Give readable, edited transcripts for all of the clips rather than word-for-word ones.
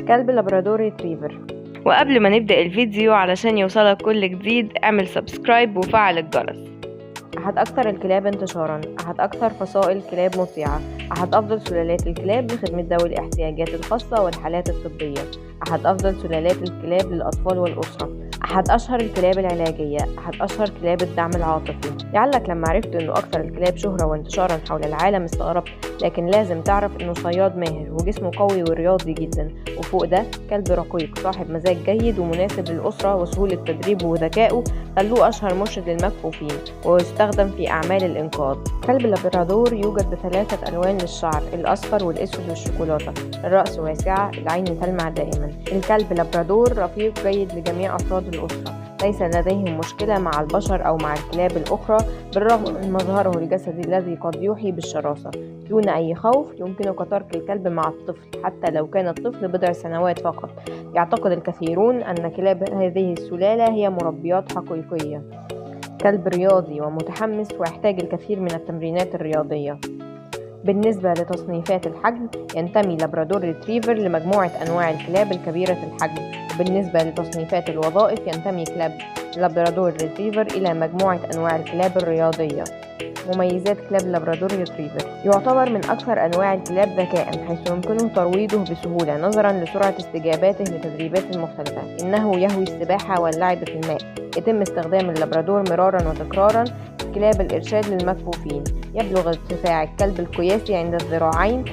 كلب لابرادور ريتريفر. وقبل ما نبدأ الفيديو علشان يوصلك كل جديد اعمل سبسكرايب وفعل الجرس. أحد أكثر الكلاب انتشارا، أحد أكثر فصائل كلاب مطيعة، أحد أفضل سلالات الكلاب لخدمة ذوي الاحتياجات الخاصة والحالات الطبية، أحد أفضل سلالات الكلاب للأطفال والأسرة، أحد أشهر الكلاب العلاجية، أحد أشهر كلاب الدعم العاطفي. لعلك لما عرفت إنه أكثر الكلاب شهرة وانتشارا حول العالم استغربت، لكن لازم تعرف إنه صياد ماهر وجسمه قوي ورياضي جدا، وفوق ده كلب رقيق صاحب مزاج جيد ومناسب للأسرة، وسهولة تدريبه وذكائه خلوه أشهر مرشد للمكفوفين ويستخدم في أعمال الإنقاذ. كلب لابرادور يوجد بثلاثة ألوان للشعر، الأصفر والأسود والشوكولاتة، الرأس واسعة، العين تلمع دائما. الكلب لابرادور رفيق جيد لجميع أفراد الأسرة، ليس لديهم مشكلة مع البشر أو مع الكلاب الأخرى بالرغم من مظهره الجسدي الذي قد يوحي بالشراسة. دون أي خوف يمكنك ترك الكلب مع الطفل حتى لو كان الطفل بضع سنوات فقط. يعتقد الكثيرون أن كلاب هذه السلالة هي مربيات حقيقية. كلب رياضي ومتحمس ويحتاج الكثير من التمرينات الرياضية. بالنسبة لتصنيفات الحجم ينتمي لابرادور ريتريفر لمجموعة أنواع الكلاب الكبيرة الحجم، وبالنسبة لتصنيفات الوظائف ينتمي كلاب لابرادور ريتريفر إلى مجموعة أنواع الكلاب الرياضية. مميزات كلاب لابرادور ريتريفر: يعتبر من أكثر أنواع الكلاب ذكاء حيث يمكنه ترويضه بسهولة نظرا لسرعة استجاباته لتدريبات مختلفة. إنه يهوي السباحة واللعب في الماء. يتم استخدام اللابرادور مرارا وتكرارا في كلاب الإرشاد للمكفوفين. يبلغ ارتفاع الكلب القياسي عند الذراعين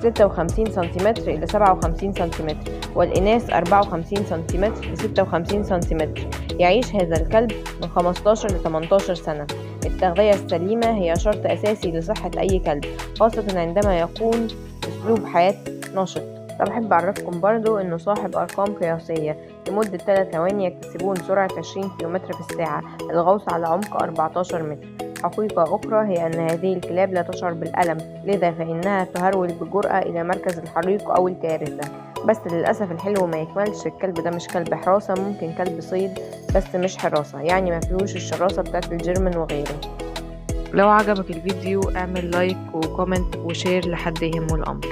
56 سنتيمتر إلى 57 سنتيمتر، والإناث 54 سنتيمتر إلى 56 سنتيمتر. يعيش هذا الكلب من 15 ل 18 سنة. التغذية السليمة هي شرط أساسي لصحة أي كلب، خاصة عندما يكون أسلوب حياة نشط. بحب أعرفكم برضو أنه صاحب أرقام قياسية. لمدة 3 ثواني يكتسبون سرعة 20 كيلومتر في الساعة، الغوص على عمق 14 متر. حقيقة أخرى هي أن هذه الكلاب لا تشعر بالألم، لذا فإنها تهرول بجرأة إلى مركز الحريق أو الكارثة. بس للأسف الحلو ما يكملش، الكلب ده مش كلب حراسة، ممكن كلب صيد بس مش حراسة، يعني ما فيهوش الشراسة بتاعت الجيرمن وغيره. لو عجبك الفيديو اعمل لايك وكومنت وشير لحد يهمه الأمر.